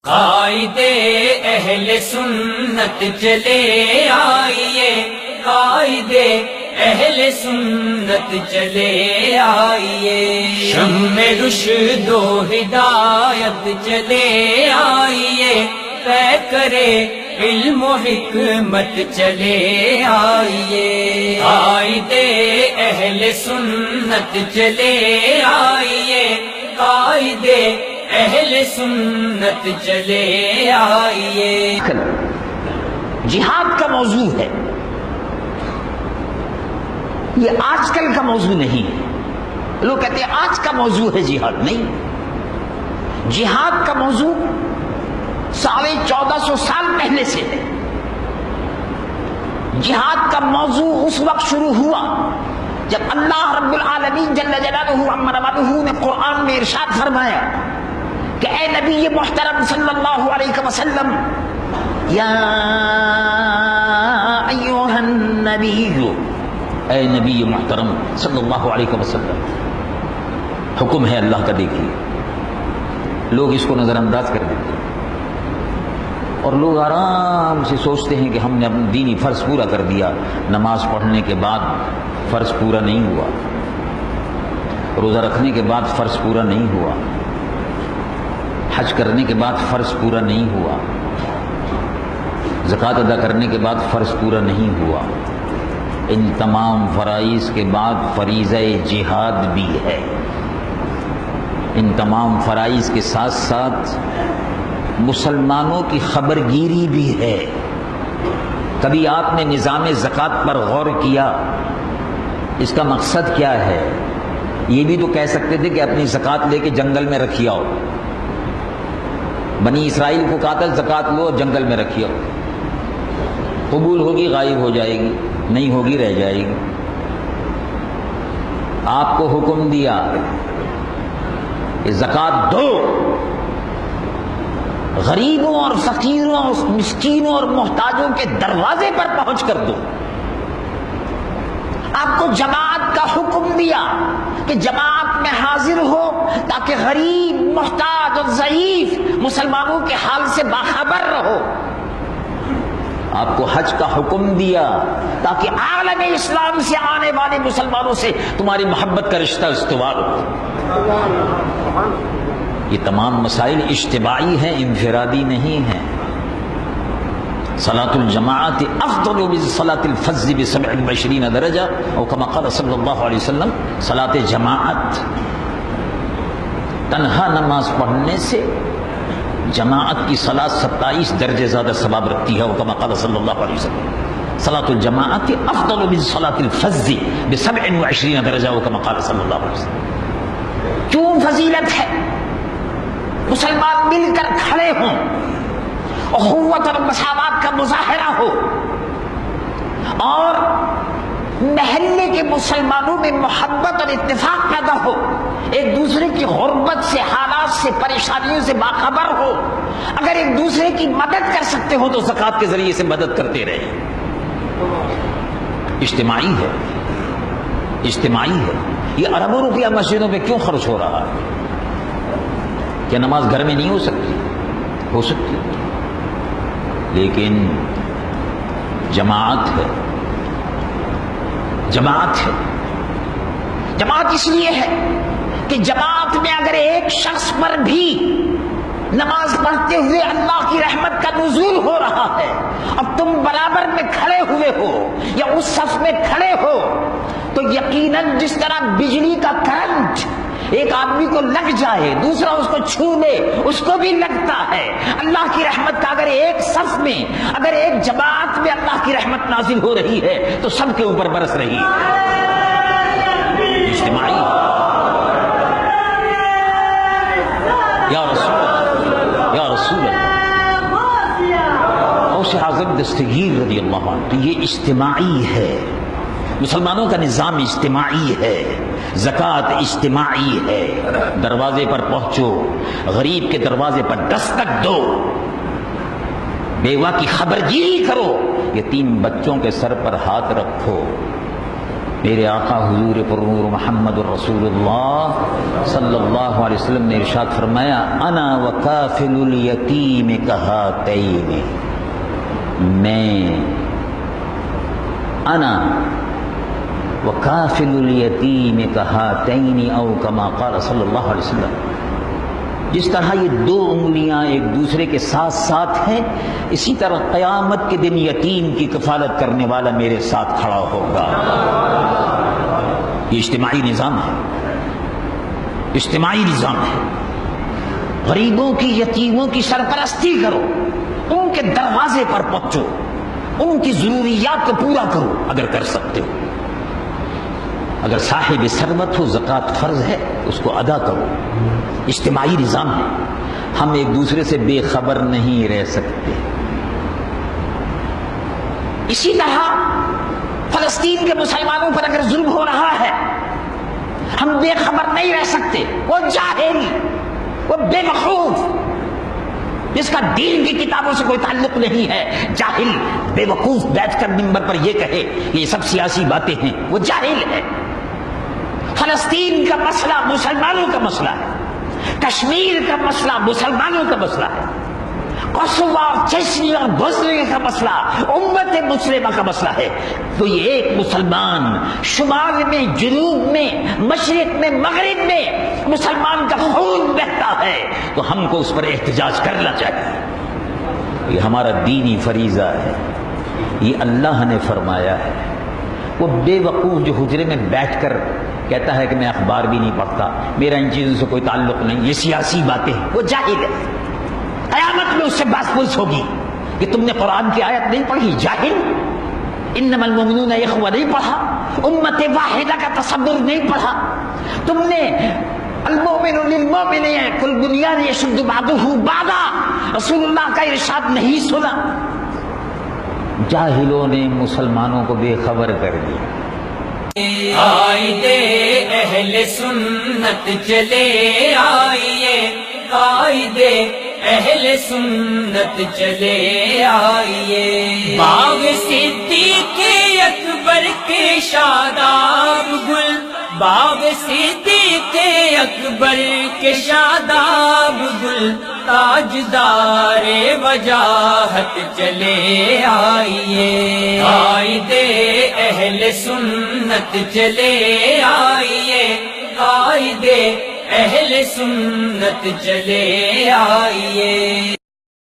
قائدے اہل سنت چلے آئیے، قائدے اہل سنت چلے آئیے، شمع رشد و ہدایت چلے آئیے، طے کرے علم و حکمت چلے آئیے، قائدے اہل سنت چلے آئیے، قائدے اہل سنت چلے آئیے۔ جہاد کا موضوع ہے، یہ آج کل کا موضوع نہیں ہے۔ لوگ کہتے ہیں آج کا موضوع ہے جہاد، نہیں، جہاد کا موضوع 1450 سال پہلے سے ہے۔ جہاد کا موضوع اس وقت شروع ہوا جب اللہ رب العالمین جل جلالہ عما والہ نے قرآن میں ارشاد فرمایا کہ اے نبی محترم صلی اللہ علیہ وسلم، یا ایھا النبی، اے نبی محترم صلی اللہ علیہ وسلم، حکم ہے اللہ کا۔ دیکھیے لوگ اس کو نظر انداز کر دیتے ہیں اور لوگ آرام سے سوچتے ہیں کہ ہم نے اپنا دینی فرض پورا کر دیا۔ نماز پڑھنے کے بعد فرض پورا نہیں ہوا، روزہ رکھنے کے بعد فرض پورا نہیں ہوا، حج کرنے کے بعد فرض پورا نہیں ہوا، زکوٰۃ ادا کرنے کے بعد فرض پورا نہیں ہوا۔ ان تمام فرائض کے بعد فریضہ جہاد بھی ہے۔ ان تمام فرائض کے ساتھ ساتھ مسلمانوں کی خبرگیری بھی ہے۔ کبھی آپ نے نظام زکوٰۃ پر غور کیا؟ اس کا مقصد کیا ہے؟ یہ بھی تو کہہ سکتے تھے کہ اپنی زکوٰۃ لے کے جنگل میں رکھی آؤ۔ بنی اسرائیل کو کہا تھا زکوٰۃ لو اور جنگل میں رکھی آؤ، قبول ہوگی غائب ہو جائے گی، نہیں ہوگی رہ جائے گی۔ آپ کو حکم دیا کہ زکوٰۃ دو، غریبوں اور فقیروں اور مسکینوں اور محتاجوں کے دروازے پر پہنچ کر دو۔ آپ کو جماعت کا حکم دیا کہ جماعت میں حاضر ہو تاکہ غریب، محتاج اور ضعیف مسلمانوں کے حال سے باخبر رہو۔ آپ کو حج کا حکم دیا تاکہ عالم اسلام سے آنے والے مسلمانوں سے تمہاری محبت کا رشتہ استوار ہو۔ یہ تمام مسائل اجتماعی ہیں، انفرادی نہیں ہیں۔ صلاۃ الجماعت افضل من صلاۃ الفذ ب27 درجہ، اور کما قال صلی اللہ علیہ وسلم، صلاۃ جماعت، تنہا نماز پڑھنے سے جماعت کی صلاۃ 27 درجے زیادہ ثواب رکھتی ہے، اور کما قال صلی اللہ علیہ وسلم، صلاۃ الجماعت افضل من صلاۃ الفذ ب27 درجہ، اور کما قال صلی اللہ علیہ وسلم۔ کیوں فضیلت ہے؟ مسلمان مل کر کھڑے ہوں، اخوت اور مساوات کا مظاہرہ ہو، اور محلے کے مسلمانوں میں محبت اور اتفاق پیدا ہو، ایک دوسرے کی غربت سے، حالات سے، پریشانیوں سے باخبر ہو۔ اگر ایک دوسرے کی مدد کر سکتے ہو تو زکوٰۃ کے ذریعے سے مدد کرتے رہے۔ اجتماعی ہے، اجتماعی ہے۔ یہ اربوں روپیہ مسجدوں پہ کیوں خرچ ہو رہا ہے؟ کیا نماز گھر میں نہیں ہو سکتی؟ ہو سکتی، لیکن جماعت ہے، جماعت ہے۔ جماعت اس لیے ہے کہ جماعت میں اگر ایک شخص پر بھی نماز پڑھتے ہوئے اللہ کی رحمت کا نزول ہو رہا ہے، اب تم برابر میں کھڑے ہوئے ہو یا اس صف میں کھڑے ہو، تو یقیناً جس طرح بجلی کا کرنٹ ایک آدمی کو لگ جائے، دوسرا اس کو چھو لے، اس کو بھی لگتا ہے۔ اللہ کی رحمت کا اگر ایک صف میں، اگر ایک جماعت میں اللہ کی رحمت نازل ہو رہی ہے تو سب کے اوپر برس رہی ہے۔ اجتماعی، یا رسول اللہ، یا رسول اللہ، غوث اعظم دستگیر رضی اللہ عنہ۔ تو یہ اجتماعی ہے، مسلمانوں کا نظام اجتماعی ہے، زکوٰۃ اجتماعی ہے۔ دروازے پر پہنچو، غریب کے دروازے پر دستک دو، بیوہ کی خبرگیری کرو، یتیم بچوں کے سر پر ہاتھ رکھو، میرے آقا حضور پرنور محمد الرسول اللہ صلی اللہ علیہ وسلم نے ارشاد فرمایا انا وکافل الیتیم کہاتین، میں انا وکافل الیتیم کہاتین او کما قال صلی اللہ علیہ وسلم، جس طرح یہ دو انگلیاں ایک دوسرے کے ساتھ ساتھ ہیں، اسی طرح قیامت کے دن یتیم کی کفالت کرنے والا میرے ساتھ کھڑا ہوگا۔ یہ اجتماعی نظام ہے، اجتماعی نظام ہے۔ غریبوں کی، یتیموں کی سرپرستی کرو، ان کے دروازے پر پہنچو، ان کی ضروریات کو پورا کرو اگر کر سکتے ہو۔ اگر صاحب ثروت ہو، زکوٰۃ فرض ہے، اس کو ادا کرو۔ اجتماعی نظام ہے، ہم ایک دوسرے سے بے خبر نہیں رہ سکتے۔ اسی طرح فلسطین کے مسلمانوں پر اگر ظلم ہو رہا ہے، ہم بے خبر نہیں رہ سکتے۔ وہ جاہل، وہ بے وقوف، جس کا دین کی کتابوں سے کوئی تعلق نہیں ہے، جاہل بے وقوف بیٹھ کر منبر پر یہ کہے کہ یہ سب سیاسی باتیں ہیں، وہ جاہل ہے۔ فلسطین کا مسئلہ مسلمانوں کا مسئلہ ہے، کشمیر کا مسئلہ مسلمانوں کا مسئلہ ہے، کوسوو، چچنیا، بوسنیا کا مسئلہ امت مسلمہ کا مسئلہ ہے۔ تو یہ ایک مسلمان شمال میں، جنوب میں، مشرق میں، مغرب میں مسلمان کا خون بہتا ہے تو ہم کو اس پر احتجاج کرنا چاہیے۔ یہ ہمارا دینی فریضہ ہے، یہ اللہ نے فرمایا ہے۔ وہ بے وقوف جو حجرے میں بیٹھ کر کہتا ہے کہ میں اخبار بھی نہیں پڑھتا، میرا ان چیزوں سے کوئی تعلق نہیں، یہ سیاسی باتیں ہیں، وہ جاہل ہے۔ قیامت میں اس سے بحث پوچھ ہوگی کہ تم نے قرآن کی آیت نہیں پڑھی، جاہل، انما المؤمنون اخوہ نہیں پڑھا، امت واحدہ کا تصور نہیں پڑھا، تم نے المؤمن للمؤمن کل بنیان یشد بعضہ بعضا رسول اللہ کا ارشاد نہیں سنا۔ جاہلوں نے مسلمانوں کو بے خبر کر دیا۔ آئیے اہل سنت چلے آئیے، آئیے اہل سنت چلے آئیے، باغ صدیق اکبر کے شاداب گل، باغ صدیق اکبر کے شاداب گل، تاجدار وجاہت چلے آئیے، آئیے اہل سنت چلے آئیے، آئیے اہل سنت چلے آئیے۔